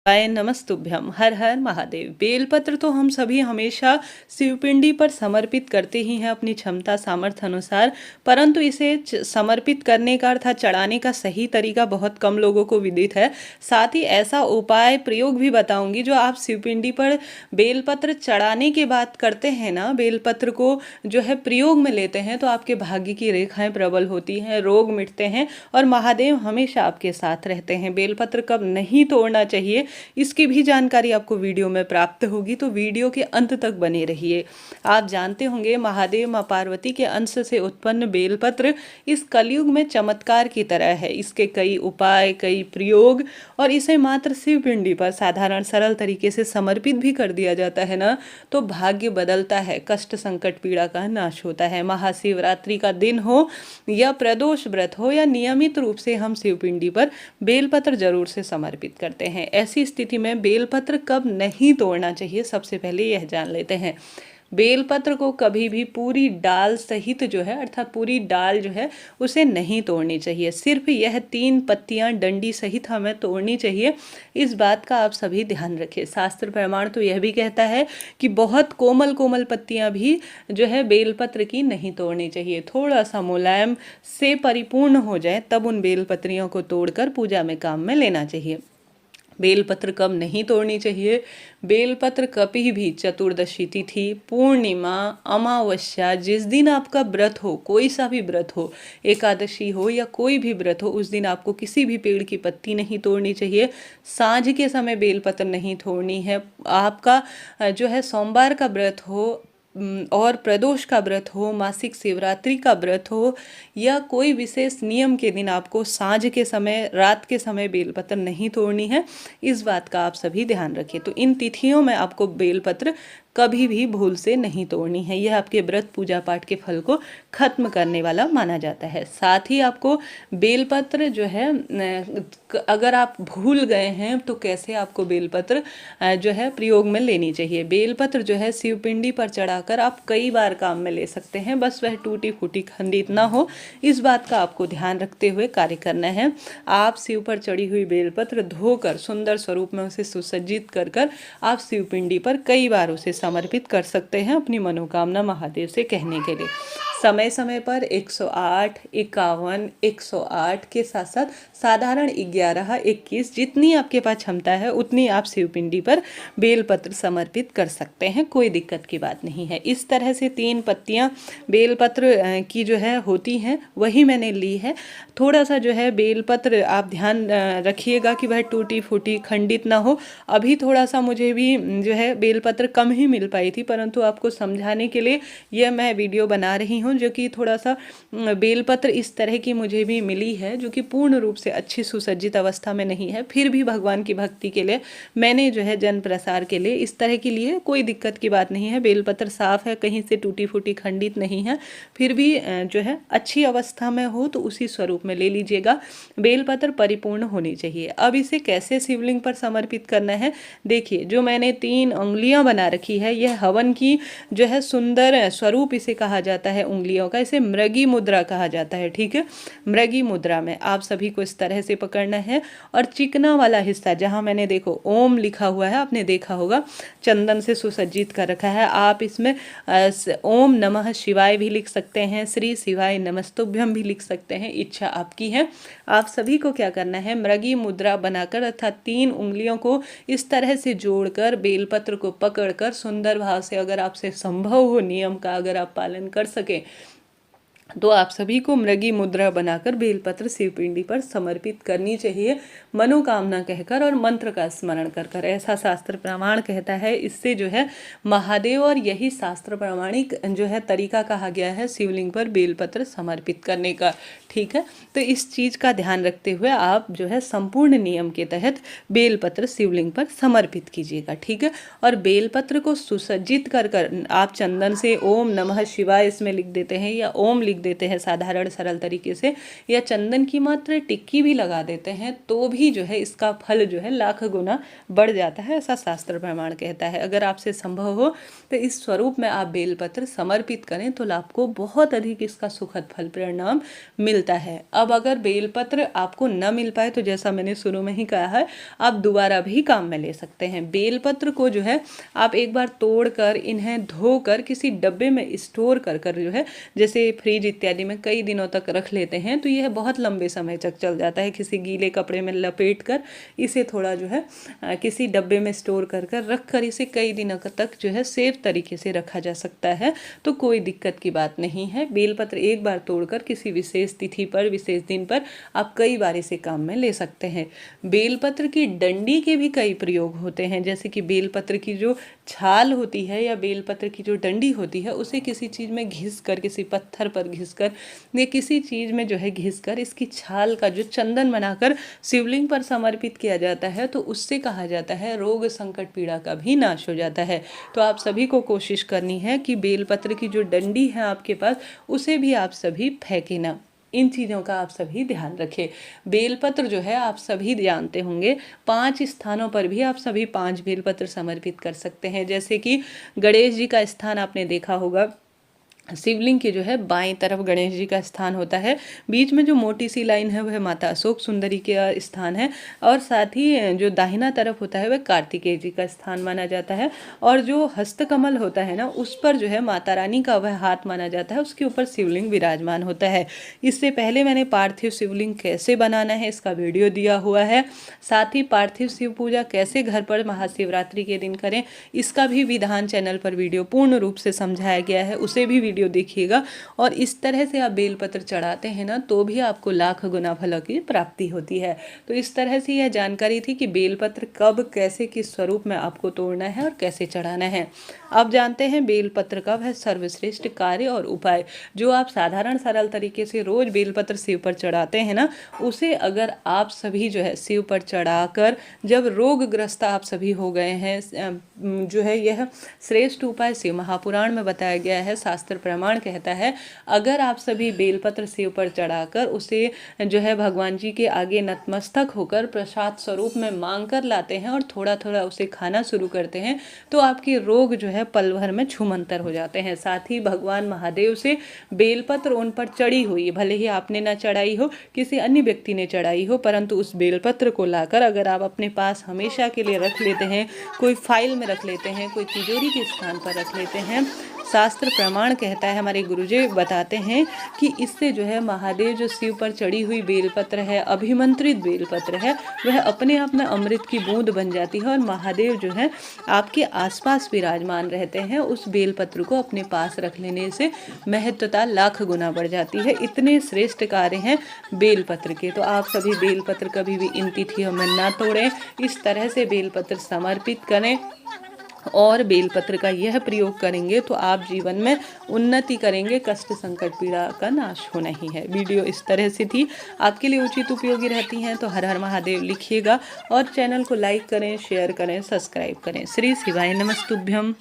हाय नमस्तुभ्यम हर हर महादेव। बेलपत्र तो हम सभी हमेशा शिवपिंडी पर समर्पित करते ही हैं अपनी क्षमता सामर्थ्य अनुसार, परंतु इसे समर्पित करने का अर्थात चढ़ाने का सही तरीका बहुत कम लोगों को विदित है। साथ ही ऐसा उपाय प्रयोग भी बताऊंगी जो आप शिवपिंडी पर बेलपत्र चढ़ाने के बाद करते हैं ना, बेलपत्र को जो है प्रयोग में लेते हैं तो आपके भाग्य की रेखाएं प्रबल होती हैं, रोग मिटते हैं और महादेव हमेशा आपके साथ रहते हैं। बेलपत्र कब नहीं तोड़ना चाहिए इसकी भी जानकारी आपको वीडियो में प्राप्त होगी, तो वीडियो के अंत तक बने रहिए। आप जानते होंगे महादेव माँ पार्वती के अंश से उत्पन्न बेलपत्र इस कलयुग में चमत्कार की तरह है। इसके कई उपाय, कई प्रयोग और इसे मात्र शिवपिंडी पर साधारण सरल तरीके से समर्पित भी कर दिया जाता है ना, तो भाग्य बदलता है, कष्ट संकट पीड़ा का नाश होता है। महाशिवरात्रि का दिन हो या प्रदोष व्रत हो या नियमित रूप से हम शिवपिंडी पर बेलपत्र जरूर से समर्पित करते हैं। ऐसी स्थिति में बेलपत्र कब नहीं तोड़ना चाहिए, सबसे पहले यह जान लेते हैं। बेलपत्र को कभी भी पूरी डाल सहित जो है अर्थात पूरी डाल जो है उसे नहीं तोड़नी चाहिए। सिर्फ यह 3 पत्तियां डंडी सहित हमें तोड़नी चाहिए। इस बात का आप सभी ध्यान रखें। शास्त्र प्रमाण तो यह भी कहता है कि बहुत कोमल कोमल पत्तियां भी जो है बेलपत्र की नहीं तोड़नी चाहिए। थोड़ा सा मुलायम से परिपूर्ण हो जाए तब उन बेलपत्रियों को तोड़कर पूजा में काम में लेना चाहिए। बेलपत्र कब नहीं तोड़नी चाहिए? बेलपत्र कभी भी चतुर्दशी तिथि, पूर्णिमा, अमावस्या, जिस दिन आपका व्रत हो, कोई सा भी व्रत हो, एकादशी हो या कोई भी व्रत हो, उस दिन आपको किसी भी पेड़ की पत्ती नहीं तोड़नी चाहिए। सांझ के समय बेलपत्र नहीं तोड़नी है। आपका जो है सोमवार का व्रत हो और प्रदोष का व्रत हो, मासिक शिवरात्रि का व्रत हो या कोई विशेष नियम के दिन आपको सांझ के समय, रात के समय बेलपत्र नहीं तोड़नी है। इस बात का आप सभी ध्यान रखिए। तो इन तिथियों में आपको बेलपत्र कभी भी भूल से नहीं तोड़नी है। यह आपके व्रत पूजा पाठ के फल को खत्म करने वाला माना जाता है। साथ ही आपको बेलपत्र जो है अगर आप भूल गए हैं तो कैसे आपको बेलपत्र जो है प्रयोग में लेनी चाहिए। बेलपत्र जो है शिवपिंडी पर चढ़ाकर आप कई बार काम में ले सकते हैं, बस वह टूटी फूटी खंडित ना हो, इस बात का आपको ध्यान रखते हुए कार्य करना है। आप शिव पर चढ़ी हुई बेलपत्र धोकर सुंदर स्वरूप में उसे सुसज्जित कर आप शिवपिंडी पर कई बार उसे समर्पित कर सकते हैं अपनी मनोकामना महादेव से कहने के लिए। समय समय पर 108, 51, 108 के साथ साथ साधारण 11, 21 जितनी आपके पास क्षमता है उतनी आप शिवपिंडी पर बेलपत्र समर्पित कर सकते हैं, कोई दिक्कत की बात नहीं है। इस तरह से 3 पत्तियां बेलपत्र की जो है होती हैं वही मैंने ली है। थोड़ा सा जो है बेलपत्र आप ध्यान रखिएगा कि वह टूटी फूटी खंडित ना हो। अभी थोड़ा सा मुझे भी जो है बेलपत्र कम ही मिल पाई थी, परंतु आपको समझाने के लिए यह मैं वीडियो बना रही हूँ, जो कि थोड़ा सा बेलपत्र इस तरह की मुझे भी मिली है जो कि पूर्ण रूप से अच्छी सुसज्जित अवस्था में नहीं है। फिर भी भगवान की भक्ति के लिए मैंने जो है जन प्रसार के लिए इस तरह के लिए, कोई दिक्कत की बात नहीं है। बेलपत्र साफ है, कहीं से टूटी फूटी खंडित नहीं है, फिर भी जो है अच्छी अवस्था में हो तो उसी स्वरूप में ले लीजिएगा। बेलपत्र परिपूर्ण होनी चाहिए। अब इसे कैसे शिवलिंग पर समर्पित करना है, देखिए जो मैंने 3 उंगलियां बना रखी है, यह हवन की जो है सुंदर स्वरूप इसे कहा जाता है उंगलियों का। इसे मृगी मुद्रा कहा जाता है, ठीक है। मृगी मुद्रा में आप सभी को इस तरह से पकड़ना है और चिकना वाला हिस्सा जहां मैंने देखो ओम लिखा हुआ है, आपने देखा होगा, चंदन से सुसज्जित कर रखा है। आप इसमें ओम नमः शिवाय भी लिख सकते हैं, श्री शिवाय नमस्तुभ्यम भी लिख सकते हैं, इच्छा आपकी है। आप सभी को क्या करना है, मृगी मुद्रा बनाकर अर्थात 3 उंगलियों को इस तरह से जोड़कर बेलपत्र को पकड़कर सुंदर भाव से, अगर आपसे संभव हो, नियम का अगर आप पालन कर सके तो आप सभी को मृगी मुद्रा बनाकर बेलपत्र शिवपिंडी पर समर्पित करनी चाहिए, मनोकामना कहकर और मंत्र का स्मरण कर। ऐसा शास्त्र प्रमाण कहता है। इससे जो है महादेव, और यही शास्त्र प्रमाणिक जो है तरीका कहा गया है शिवलिंग पर बेलपत्र समर्पित करने का, ठीक है। तो इस चीज़ का ध्यान रखते हुए आप जो है संपूर्ण नियम के तहत बेलपत्र शिवलिंग पर समर्पित कीजिएगा, ठीक है। और बेलपत्र को सुसज्जित कर आप चंदन से ओम नमः शिवाय इसमें लिख देते हैं या ओम लिख सेक देते हैं साधारण सरल तरीके से, या चंदन की मात्र टिक्की भी लगा देते हैं, तो भी जो है इसका फल जो है लाख गुना बढ़ जाता है, ऐसा शास्त्र प्रमाण कहता है। अगर आपसे संभव हो तो इस स्वरूप में आप बेलपत्र समर्पित करें तो आपको बहुत अधिक इसका सुखद फल परिणाम मिलता है। अब अगर बेलपत्र आपको न मिल पाए तो जैसा मैंने शुरू में ही कहा है, आप दोबारा भी काम में ले सकते हैं। बेलपत्र को जो है आप एक बार तोड़कर इन्हें धोकर किसी डब्बे में स्टोर कर जो है, जैसे फ्रिज इत्यादि में कई दिनों तक रख लेते हैं, तो यह बहुत लंबे समय तक चल जाता है। किसी गीले कपड़े में लपेट कर इसे थोड़ा जो है किसी डब्बे में स्टोर कर रख कर इसे कई दिनों तक जो है सेफ तरीके से रखा जा सकता है, तो कोई दिक्कत की बात नहीं है। बेलपत्र एक बार तोड़कर किसी विशेष तिथि पर, विशेष दिन पर आप कई बार इसे काम में ले सकते हैं। बेलपत्र की डंडी के भी कई प्रयोग होते हैं, जैसे कि बेलपत्र की जो छाल होती है या बेलपत्र की जो डंडी होती है उसे किसी चीज़ में घिस कर, किसी पत्थर पर घिस कर या किसी चीज़ में जो है घिस कर इसकी छाल का जो चंदन बनाकर शिवलिंग पर समर्पित किया जाता है, तो उससे कहा जाता है रोग संकट पीड़ा का भी नाश हो जाता है। तो आप सभी को कोशिश करनी है कि बेलपत्र की जो डंडी है आपके पास उसे भी आप सभी फेंके ना। इन चीज़ों का आप सभी ध्यान रखें। बेलपत्र जो है आप सभी जानते होंगे 5 स्थानों पर भी आप सभी 5 बेलपत्र समर्पित कर सकते हैं। जैसे कि गणेश जी का स्थान आपने देखा होगा, शिवलिंग के जो है बाएं तरफ गणेश जी का स्थान होता है, बीच में जो मोटी सी लाइन है वह माता अशोक सुंदरी के स्थान है, और साथ ही जो दाहिना तरफ होता है वह कार्तिकेय जी का स्थान माना जाता है, और जो हस्तकमल होता है ना उस पर जो है माता रानी का वह हाथ माना जाता है, उसके ऊपर शिवलिंग विराजमान होता है। इससे पहले मैंने पार्थिव शिवलिंग कैसे बनाना है इसका वीडियो दिया हुआ है, साथ ही पार्थिव शिव पूजा कैसे घर पर महाशिवरात्रि के दिन करें इसका भी विधान चैनल पर वीडियो पूर्ण रूप से समझाया गया है, उसे भी वीडियो देखिएगा। और इस तरह से आप बेलपत्र चढ़ाते हैं ना तो भी आपको लाख गुना फलों की प्राप्ति होती है। तो इस तरह से यह जानकारी थी कि बेलपत्र कब, कैसे, किस स्वरूप में आपको तोड़ना है और कैसे चढ़ाना है। अब जानते हैं बेलपत्र का वह सर्वश्रेष्ठ कार्य और उपाय। जो आप साधारण सरल तरीके से रोज बेलपत्र शिव पर चढ़ाते हैं ना, उसे अगर आप सभी जो है शिव पर चढ़ाकर जब रोगग्रस्त आप सभी हो गए हैं, जो है यह श्रेष्ठ उपाय शिव महापुराण में बताया गया है, शास्त्र प्रमाण कहता है। अगर आप सभी बेलपत्र शिव पर चढ़ाकर उसे जो है भगवान जी के आगे नतमस्तक होकर प्रसाद स्वरूप में मांग कर लाते हैं और थोड़ा थोड़ा उसे खाना शुरू करते हैं, तो आपके रोग जो है पल भर में छूमंतर हो जाते हैं। साथ ही भगवान महादेव से बेलपत्र उन पर चढ़ी हुई, भले ही आपने ना चढ़ाई हो, किसी अन्य व्यक्ति ने चढ़ाई हो, परंतु उस बेलपत्र को लाकर अगर आप अपने पास हमेशा के लिए रख लेते हैं, कोई फाइल में रख लेते हैं, कोई तिजोरी के स्थान पर रख लेते हैं, शास्त्र प्रमाण कहता है, हमारे गुरुजी बताते हैं कि इससे जो है महादेव जो शिव पर चढ़ी हुई बेलपत्र है, अभिमंत्रित बेलपत्र है, वह अपने आप में अमृत की बूंद बन जाती है और महादेव जो है आपके आसपास विराजमान रहते हैं। उस बेलपत्र को अपने पास रख लेने से महत्वता लाख गुना बढ़ जाती है। इतने श्रेष्ठ कार्य हैं बेलपत्र के। तो आप सभी बेलपत्र कभी भी इन तिथियों में ना तोड़ें, इस तरह से बेलपत्र समर्पित करें और बेलपत्र का यह प्रयोग करेंगे तो आप जीवन में उन्नति करेंगे, कष्ट संकट पीड़ा का नाश होना ही है। वीडियो इस तरह से थी, आपके लिए उचित उपयोगी रहती हैं तो हर हर महादेव लिखिएगा और चैनल को लाइक करें, शेयर करें, सब्सक्राइब करें। श्री शिवाय नमस्तुभ्यम।